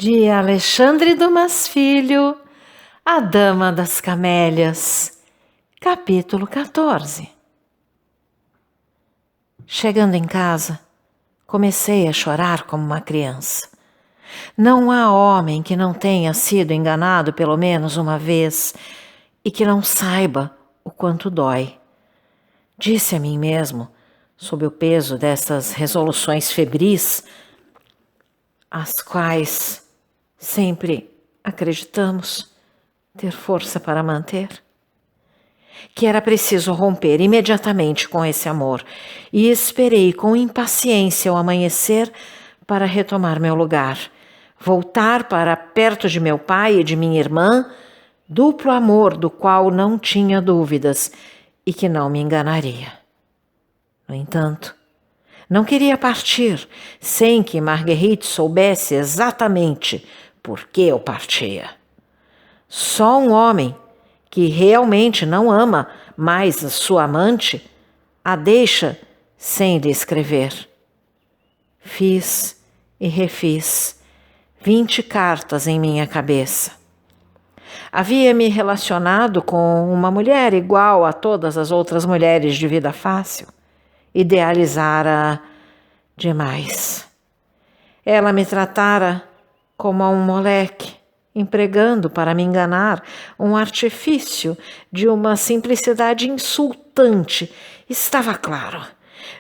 De Alexandre Dumas Filho, A Dama das Camélias, capítulo 14. Chegando em casa, comecei a chorar como uma criança. Não há homem que não tenha sido enganado pelo menos uma vez e que não saiba o quanto dói. Disse a mim mesmo, sob o peso dessas resoluções febris, as quais sempre acreditamos ter força para manter, que era preciso romper imediatamente com esse amor, e esperei com impaciência o amanhecer para retomar meu lugar, voltar para perto de meu pai e de minha irmã, duplo amor do qual não tinha dúvidas e que não me enganaria. No entanto, não queria partir sem que Marguerite soubesse exatamente por que eu partia. Só um homem que realmente não ama mais a sua amante a deixa sem lhe escrever. Fiz e refiz 20 cartas em minha cabeça. Havia me relacionado com uma mulher igual a todas as outras mulheres de vida fácil. Idealizara demais. Ela me tratara como a um moleque, empregando para me enganar um artifício de uma simplicidade insultante. Estava claro.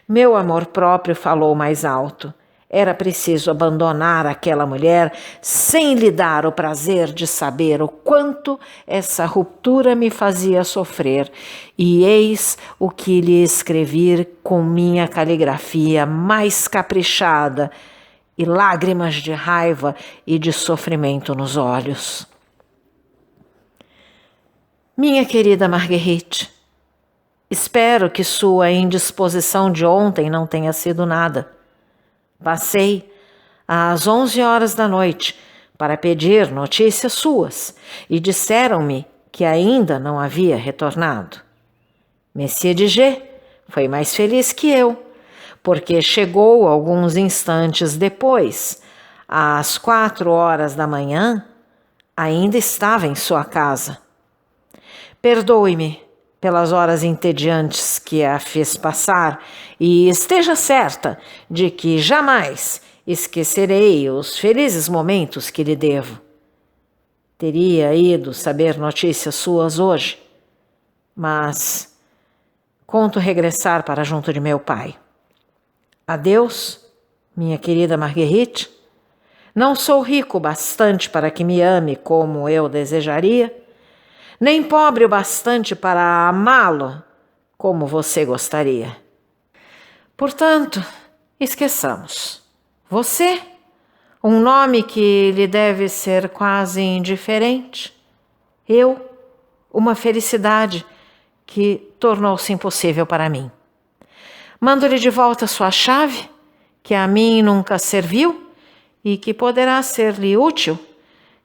Meu amor próprio falou mais alto. Era preciso abandonar aquela mulher sem lhe dar o prazer de saber o quanto essa ruptura me fazia sofrer. E eis o que lhe escrevi com minha caligrafia mais caprichada e lágrimas de raiva e de sofrimento nos olhos. Minha querida Marguerite, espero que sua indisposição de ontem não tenha sido nada. Passei às 11 horas da noite para pedir notícias suas e disseram-me que ainda não havia retornado. Monsieur de G foi mais feliz que eu, porque chegou alguns instantes depois, às 4 horas da manhã, ainda estava em sua casa. Perdoe-me pelas horas entediantes que a fiz passar e esteja certa de que jamais esquecerei os felizes momentos que lhe devo. Teria ido saber notícias suas hoje, mas conto regressar para junto de meu pai. Adeus, minha querida Marguerite. Não sou rico bastante para que me ame como eu desejaria, nem pobre o bastante para amá-lo como você gostaria. Portanto, esqueçamos. Você, um nome que lhe deve ser quase indiferente. Eu, uma felicidade que tornou-se impossível para mim. Mando-lhe de volta sua chave, que a mim nunca serviu e que poderá ser-lhe útil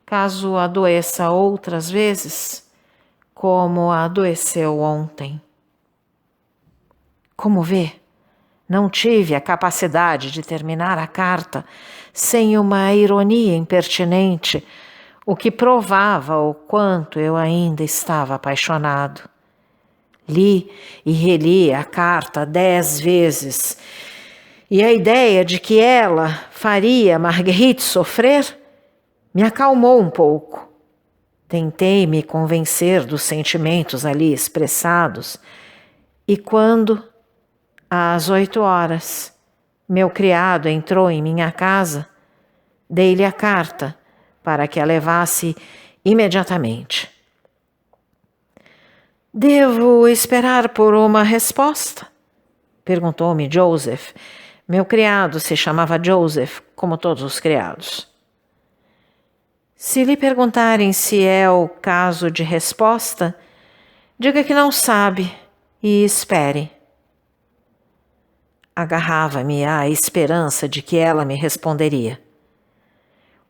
caso adoeça outras vezes, como adoeceu ontem. Como vê, não tive a capacidade de terminar a carta sem uma ironia impertinente, o que provava o quanto eu ainda estava apaixonado. Li e reli a carta 10 vezes, e a ideia de que ela faria Marguerite sofrer me acalmou um pouco. Tentei me convencer dos sentimentos ali expressados, e quando, às 8 horas, meu criado entrou em minha casa, dei-lhe a carta para que a levasse imediatamente. Devo esperar por uma resposta? Perguntou-me Joseph. Meu criado se chamava Joseph, como todos os criados. Se lhe perguntarem se é o caso de resposta, diga que não sabe e espere. Agarrava-me à esperança de que ela me responderia.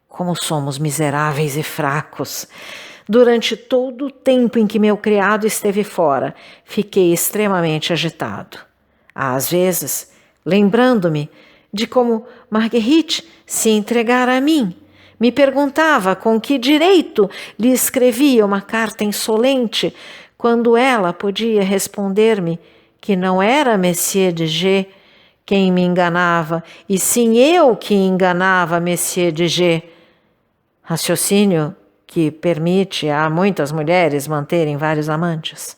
Como somos miseráveis e fracos! Durante todo o tempo em que meu criado esteve fora, fiquei extremamente agitado. Às vezes, lembrando-me de como Marguerite se entregara a mim, Me perguntava com que direito lhe escrevia uma carta insolente, quando ela podia responder-me que não era Monsieur de G quem me enganava, e sim eu que enganava Monsieur de G. Raciocínio que permite a muitas mulheres manterem vários amantes.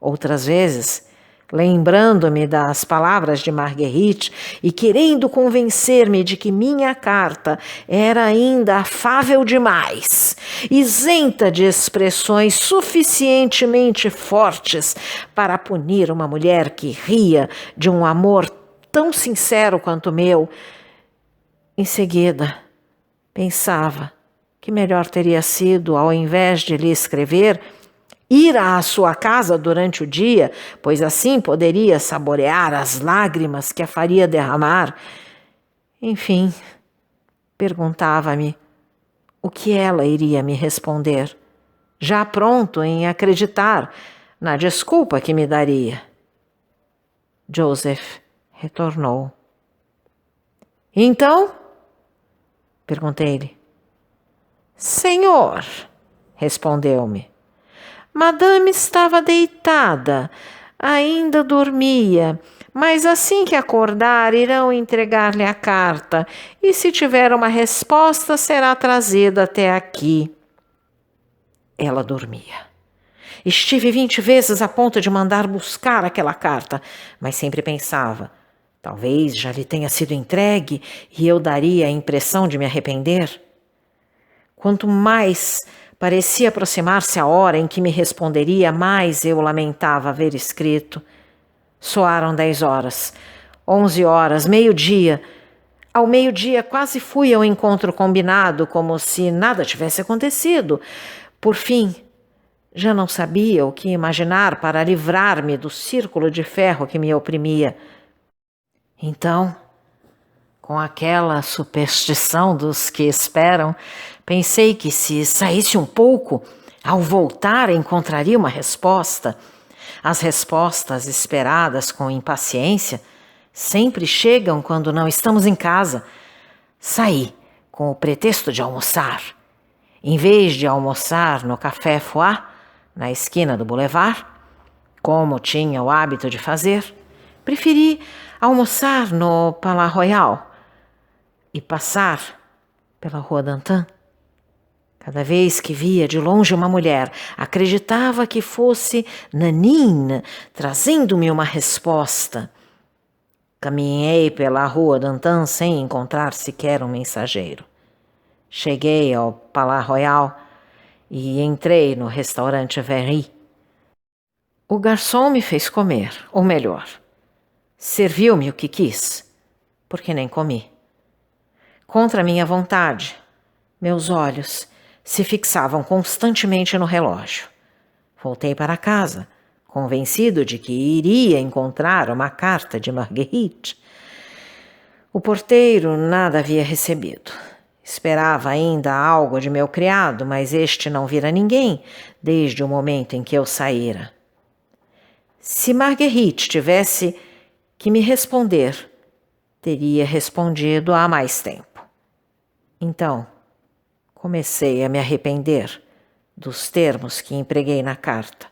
Outras vezes, lembrando-me das palavras de Marguerite e querendo convencer-me de que minha carta era ainda afável demais, isenta de expressões suficientemente fortes para punir uma mulher que ria de um amor tão sincero quanto o meu, em seguida pensava que melhor teria sido, ao invés de lhe escrever, ir à sua casa durante o dia, pois assim poderia saborear as lágrimas que a faria derramar. Enfim, perguntava-me o que ela iria me responder, já pronto em acreditar na desculpa que me daria. Joseph retornou. Então? Perguntei-lhe. Senhor, respondeu-me. Madame estava deitada, ainda dormia, mas assim que acordar irão entregar-lhe a carta e se tiver uma resposta será trazida até aqui. Ela dormia. Estive 20 vezes a ponto de mandar buscar aquela carta, mas sempre pensava, talvez já lhe tenha sido entregue e eu daria a impressão de me arrepender. Quanto mais parecia aproximar-se a hora em que me responderia, mais eu lamentava haver escrito. Soaram 10 horas, 11 horas, meio-dia. Ao meio-dia quase fui ao encontro combinado, como se nada tivesse acontecido. Por fim, já não sabia o que imaginar para livrar-me do círculo de ferro que me oprimia. Então, com aquela superstição dos que esperam, pensei que se saísse um pouco, ao voltar encontraria uma resposta. As respostas esperadas com impaciência sempre chegam quando não estamos em casa. Saí com o pretexto de almoçar. Em vez de almoçar no Café Foix, na esquina do Boulevard, como tinha o hábito de fazer, preferi almoçar no Palais Royal e passar pela Rua d'Antin. Cada vez que via de longe uma mulher, acreditava que fosse Nanine trazendo-me uma resposta. Caminhei pela Rua d'Antin sem encontrar sequer um mensageiro. Cheguei ao Palais Royal e entrei no restaurante Verry. O garçom me fez comer, ou melhor, serviu-me o que quis, porque nem comi. Contra minha vontade, meus olhos se fixavam constantemente no relógio. Voltei para casa, convencido de que iria encontrar uma carta de Marguerite. O porteiro nada havia recebido. Esperava ainda algo de meu criado, mas este não vira ninguém desde o momento em que eu saíra. Se Marguerite tivesse que me responder, teria respondido há mais tempo. Então, comecei a me arrepender dos termos que empreguei na carta.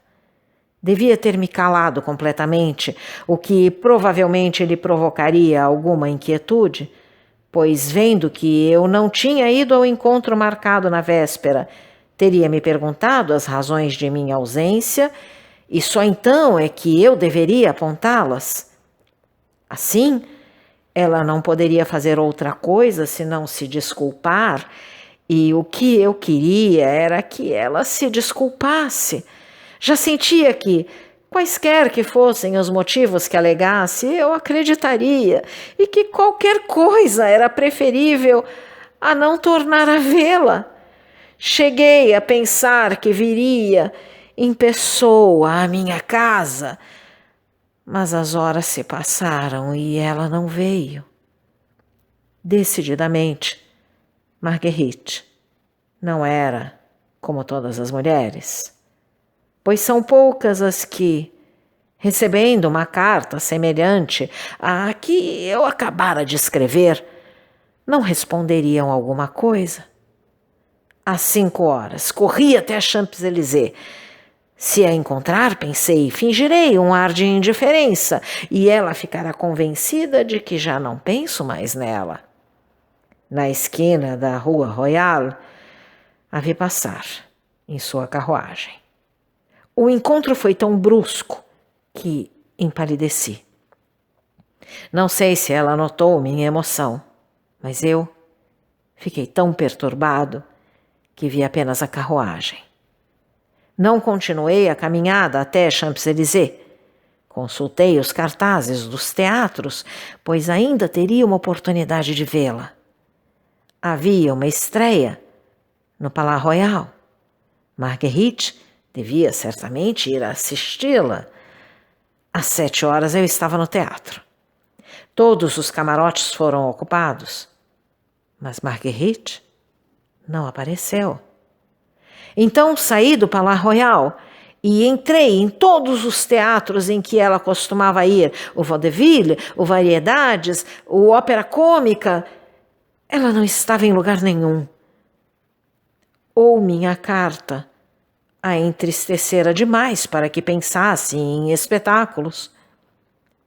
Devia ter me calado completamente, o que provavelmente lhe provocaria alguma inquietude, pois, vendo que eu não tinha ido ao encontro marcado na véspera, teria me perguntado as razões de minha ausência e só então é que eu deveria apontá-las. Assim, ela não poderia fazer outra coisa senão se desculpar, e o que eu queria era que ela se desculpasse. Já sentia que, quaisquer que fossem os motivos que alegasse, eu acreditaria, e que qualquer coisa era preferível a não tornar a vê-la. Cheguei a pensar que viria em pessoa à minha casa, mas as horas se passaram e ela não veio. Decididamente, Marguerite não era como todas as mulheres, pois são poucas as que, recebendo uma carta semelhante à que eu acabara de escrever, não responderiam alguma coisa. Às 5 horas, corri até a Champs-Élysées. Se a encontrar, pensei, fingirei um ar de indiferença e ela ficará convencida de que já não penso mais nela. Na esquina da Rua Royale, a vi passar em sua carruagem. O encontro foi tão brusco que empalideci. Não sei se ela notou minha emoção, mas eu fiquei tão perturbado que vi apenas a carruagem. Não continuei a caminhada até Champs-Élysées. Consultei os cartazes dos teatros, pois ainda teria uma oportunidade de vê-la. Havia uma estreia no Palais Royal. Marguerite devia certamente ir assisti-la. Às 7 horas eu estava no teatro. Todos os camarotes foram ocupados, mas Marguerite não apareceu. Então saí do Palais Royal e entrei em todos os teatros em que ela costumava ir, o Vaudeville, o Variedades, o Ópera Cômica. Ela não estava em lugar nenhum. Ou minha carta a entristecera demais para que pensasse em espetáculos,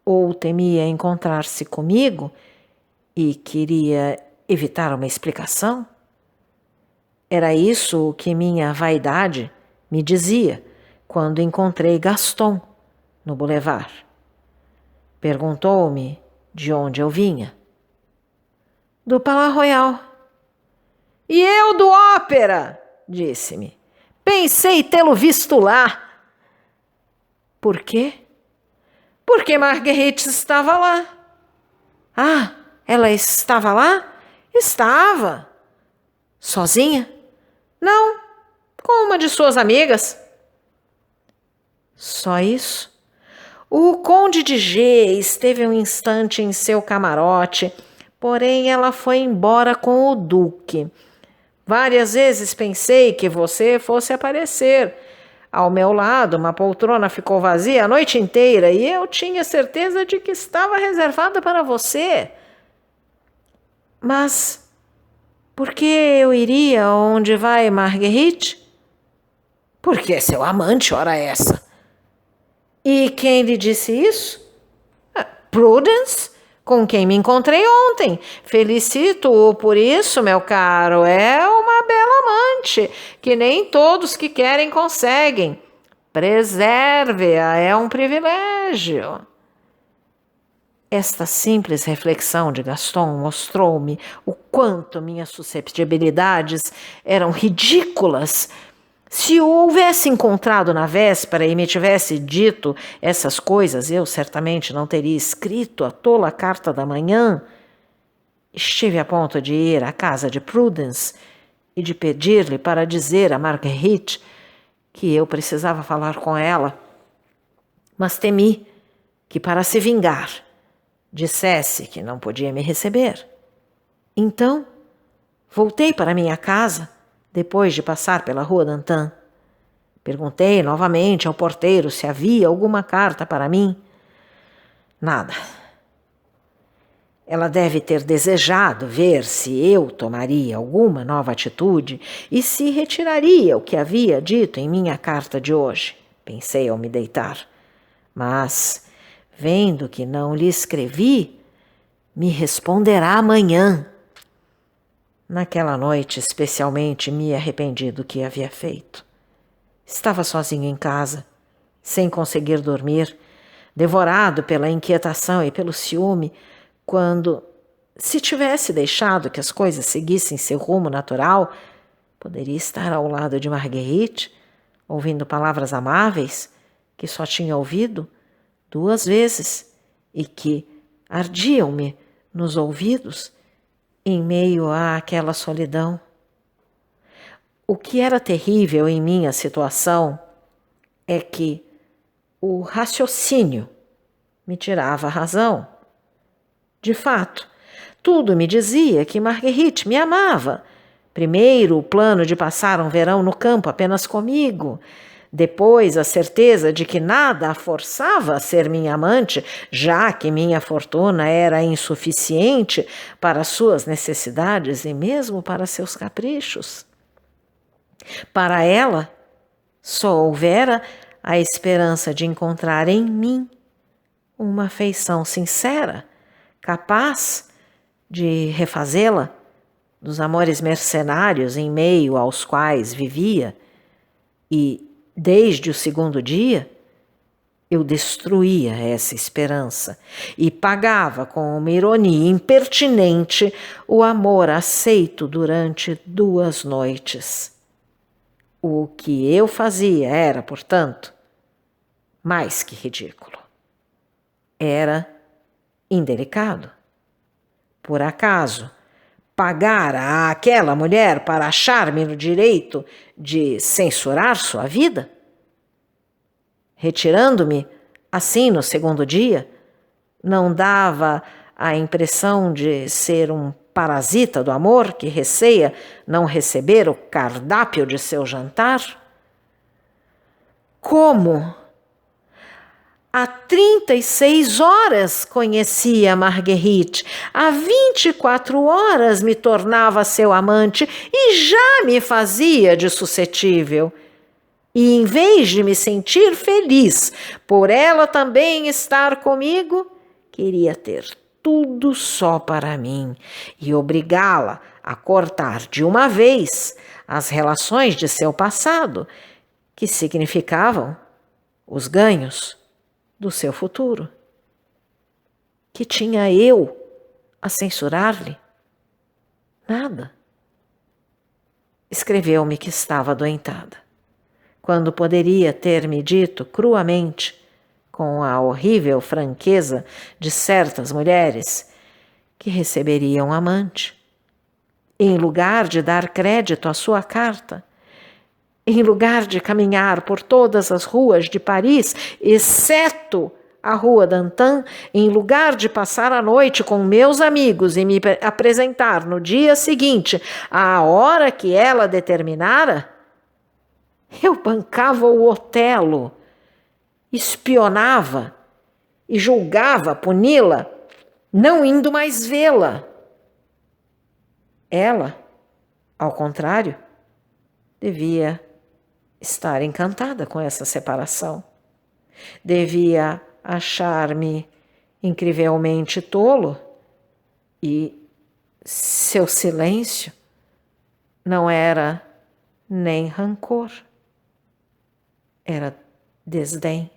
ou temia encontrar-se comigo e queria evitar uma explicação. Era isso o que minha vaidade me dizia quando encontrei Gaston no boulevard. Perguntou-me de onde eu vinha. Do Palais Royal. E eu do Ópera, disse-me. Pensei tê-lo visto lá. Por quê? Porque Marguerite estava lá. Ah, ela estava lá? Estava. Sozinha? Não, com uma de suas amigas. Só isso? O Conde de G esteve um instante em seu camarote, porém ela foi embora com o Duque. Várias vezes pensei que você fosse aparecer. Ao meu lado, uma poltrona ficou vazia a noite inteira e eu tinha certeza de que estava reservada para você. Mas por que eu iria onde vai Marguerite? Porque é seu amante, ora essa. E quem lhe disse isso? Prudence, com quem me encontrei ontem. Felicito-o por isso, meu caro. É uma bela amante, que nem todos que querem conseguem. Preserve-a, é um privilégio. Esta simples reflexão de Gaston mostrou-me o quanto minhas susceptibilidades eram ridículas. Se o houvesse encontrado na véspera e me tivesse dito essas coisas, eu certamente não teria escrito a tola carta da manhã. Estive a ponto de ir à casa de Prudence e de pedir-lhe para dizer a Marguerite que eu precisava falar com ela. Mas temi que, para se vingar, dissesse que não podia me receber. Então, voltei para minha casa, depois de passar pela Rua d'Antin. Perguntei novamente ao porteiro se havia alguma carta para mim. Nada. Ela deve ter desejado ver se eu tomaria alguma nova atitude e se retiraria o que havia dito em minha carta de hoje, pensei ao me deitar. Mas, vendo que não lhe escrevi, me responderá amanhã. Naquela noite, especialmente, me arrependi do que havia feito. Estava sozinho em casa, sem conseguir dormir, devorado pela inquietação e pelo ciúme, quando, se tivesse deixado que as coisas seguissem seu rumo natural, poderia estar ao lado de Marguerite, ouvindo palavras amáveis que só tinha ouvido 2 vezes e que ardiam-me nos ouvidos em meio àquela solidão. O que era terrível em minha situação é que o raciocínio me tirava a razão. De fato, tudo me dizia que Marguerite me amava. Primeiro, o plano de passar um verão no campo apenas comigo. Depois, a certeza de que nada a forçava a ser minha amante, já que minha fortuna era insuficiente para suas necessidades e mesmo para seus caprichos. Para ela, só houvera a esperança de encontrar em mim uma afeição sincera, capaz de refazê-la dos amores mercenários em meio aos quais vivia, e, desde o segundo dia, eu destruía essa esperança e pagava com uma ironia impertinente o amor aceito durante 2 noites. O que eu fazia era, portanto, mais que ridículo. Era indelicado. Por acaso, pagar àquela mulher para achar-me no direito de censurar sua vida? Retirando-me, assim, no segundo dia, não dava a impressão de ser um parasita do amor que receia não receber o cardápio de seu jantar? Como? Há 36 horas conhecia Marguerite, há 24 horas me tornava seu amante e já me fazia de suscetível. E em vez de me sentir feliz por ela também estar comigo, queria ter tudo só para mim e obrigá-la a cortar de uma vez as relações de seu passado, que significavam os ganhos do seu futuro. Que tinha eu a censurar-lhe? Nada. Escreveu-me que estava adoentada, quando poderia ter me dito cruamente, com a horrível franqueza de certas mulheres, que receberia um amante. Em lugar de dar crédito à sua carta, em lugar de caminhar por todas as ruas de Paris, exceto a Rua d'Antin, em lugar de passar a noite com meus amigos e me apresentar no dia seguinte, à hora que ela determinara, eu bancava o Otelo, espionava e julgava puni-la, não indo mais vê-la. Ela, ao contrário, devia estar encantada com essa separação. Devia achar-me incrivelmente tolo e seu silêncio não era nem rancor, era desdém.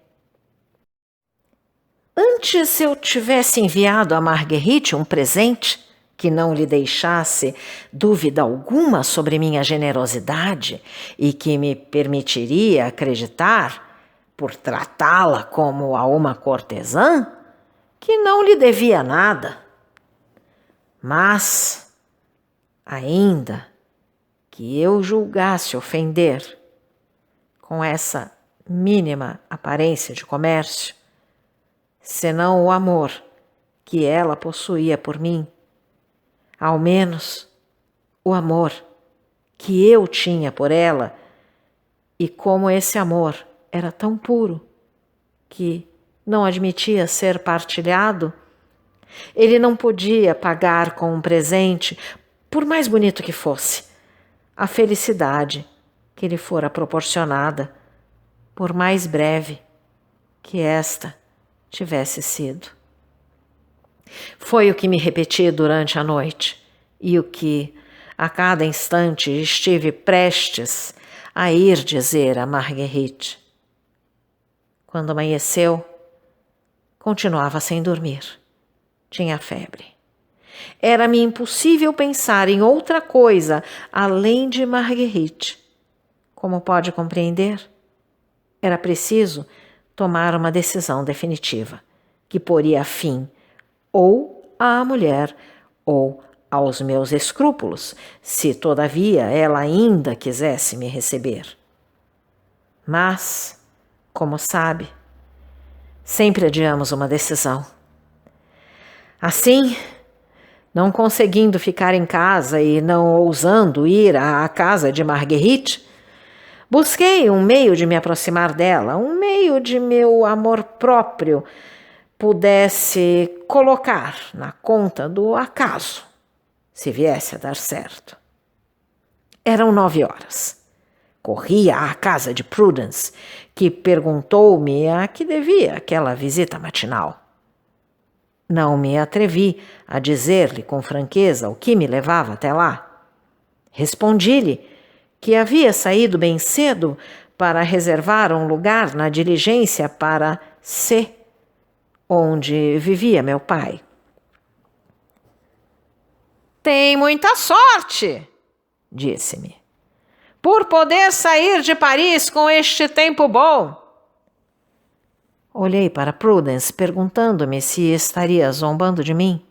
Antes eu tivesse enviado a Marguerite um presente que não lhe deixasse dúvida alguma sobre minha generosidade e que me permitiria acreditar, por tratá-la como a uma cortesã, que não lhe devia nada. Mas, ainda que eu julgasse ofender com essa mínima aparência de comércio, senão o amor que ela possuía por mim, ao menos o amor que eu tinha por ela, e como esse amor era tão puro que não admitia ser partilhado, ele não podia pagar com um presente, por mais bonito que fosse, a felicidade que lhe fora proporcionada, por mais breve que esta tivesse sido. Foi o que me repeti durante a noite e o que, a cada instante, estive prestes a ir dizer a Marguerite. Quando amanheceu, continuava sem dormir. Tinha febre. Era-me impossível pensar em outra coisa além de Marguerite. Como pode compreender? Era preciso tomar uma decisão definitiva, que poria fim ou à mulher ou aos meus escrúpulos, se todavia ela ainda quisesse me receber. Mas, como sabe, sempre adiamos uma decisão. Assim, não conseguindo ficar em casa e não ousando ir à casa de Marguerite, busquei um meio de me aproximar dela, um meio de meu amor próprio pudesse colocar na conta do acaso, se viesse a dar certo. Eram 9 horas. Corri à casa de Prudence, que perguntou-me a que devia aquela visita matinal. Não me atrevi a dizer-lhe com franqueza o que me levava até lá. Respondi-lhe que havia saído bem cedo para reservar um lugar na diligência para C, onde vivia meu pai. Tem muita sorte, disse-me, por poder sair de Paris com este tempo bom. Olhei para Prudence, perguntando-me se estaria zombando de mim,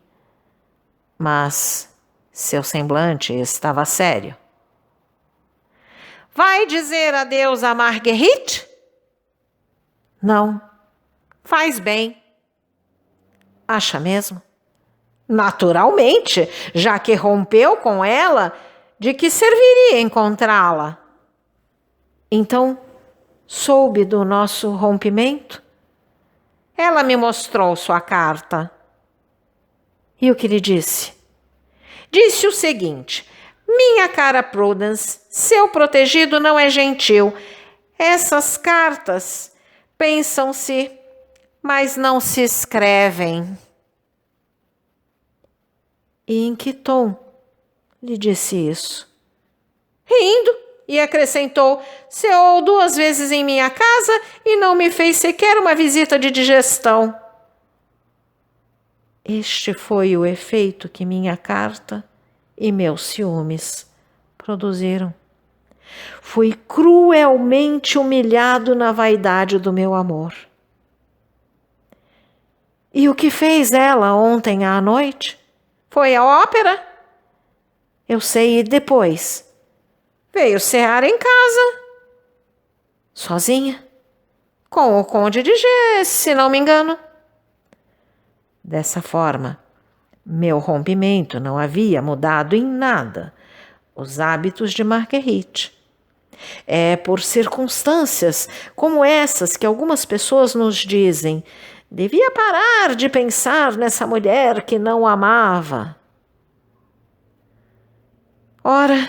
mas seu semblante estava sério. Vai dizer adeus a Marguerite? Não, faz bem. Acha mesmo? Naturalmente, já que rompeu com ela, de que serviria encontrá-la? Então, soube do nosso rompimento? Ela me mostrou sua carta. E o que lhe disse? Disse o seguinte: minha cara Prudence, seu protegido não é gentil. Essas cartas pensam-se, mas não se escrevem. E em que tom lhe disse isso? Rindo, e acrescentou: ceou 2 vezes em minha casa e não me fez sequer uma visita de digestão. Este foi o efeito que minha carta e meus ciúmes produziram. Fui cruelmente humilhado na vaidade do meu amor. E o que fez ela ontem à noite? Foi à ópera? Eu sei, e depois? Veio cear em casa. Sozinha? Com o conde de G, se não me engano. Dessa forma, meu rompimento não havia mudado em nada os hábitos de Marguerite. É por circunstâncias como essas que algumas pessoas nos dizem: devia parar de pensar nessa mulher que não amava. Ora,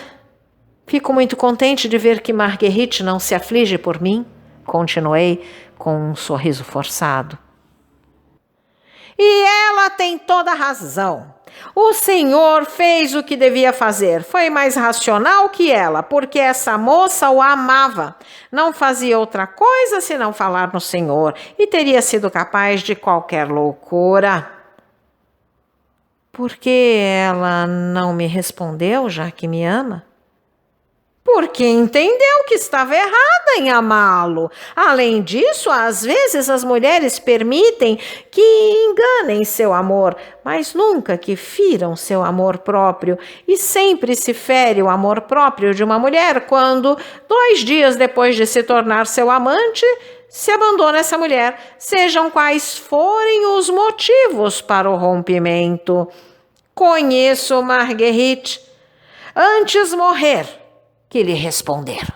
fico muito contente de ver que Marguerite não se aflige por mim, continuei com um sorriso forçado. E ela tem toda a razão. O senhor fez o que devia fazer. Foi mais racional que ela, porque essa moça o amava. Não fazia outra coisa senão falar no senhor e teria sido capaz de qualquer loucura. Por que ela não me respondeu, já que me ama? Porque entendeu que estava errada em amá-lo. Além disso, às vezes as mulheres permitem que enganem seu amor, mas nunca que firam seu amor próprio. E sempre se fere o amor próprio de uma mulher quando, 2 dias depois de se tornar seu amante, se abandona essa mulher, sejam quais forem os motivos para o rompimento. Conheço Marguerite. Antes morrer que lhe responder.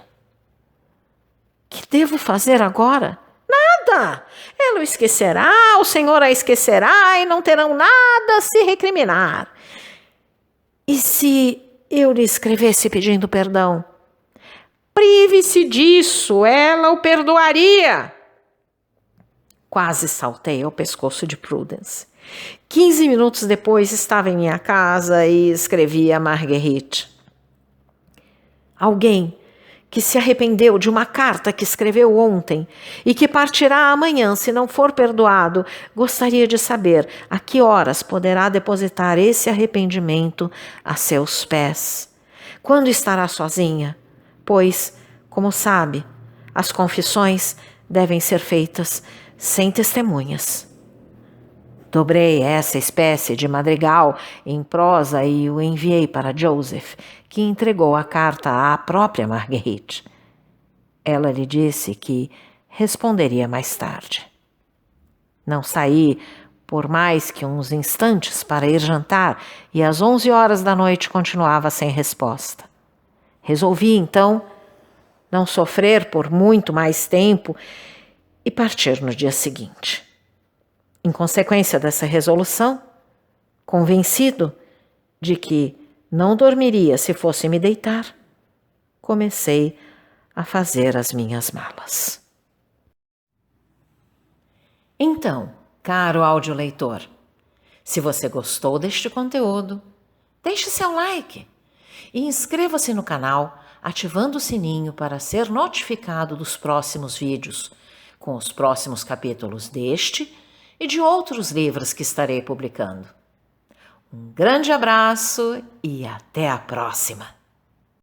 Que devo fazer agora? Nada! Ela o esquecerá, o senhor a esquecerá e não terão nada a se recriminar. E se eu lhe escrevesse pedindo perdão? Prive-se disso, ela o perdoaria. Quase saltei ao pescoço de Prudence. 15 minutos depois estava em minha casa e escrevi a Marguerite. Alguém que se arrependeu de uma carta que escreveu ontem e que partirá amanhã se não for perdoado, gostaria de saber a que horas poderá depositar esse arrependimento a seus pés. Quando estará sozinha? Pois, como sabe, as confissões devem ser feitas sem testemunhas. Dobrei essa espécie de madrigal em prosa e o enviei para Joseph, que entregou a carta à própria Marguerite. Ela lhe disse que responderia mais tarde. Não saí por mais que uns instantes para ir jantar e às 11 horas da noite continuava sem resposta. Resolvi, então, não sofrer por muito mais tempo e partir no dia seguinte. Em consequência dessa resolução, convencido de que não dormiria se fosse me deitar, comecei a fazer as minhas malas. Então, caro audioleitor, se você gostou deste conteúdo, deixe seu like e inscreva-se no canal ativando o sininho para ser notificado dos próximos vídeos, com os próximos capítulos deste e de outros livros que estarei publicando. Um grande abraço e até a próxima!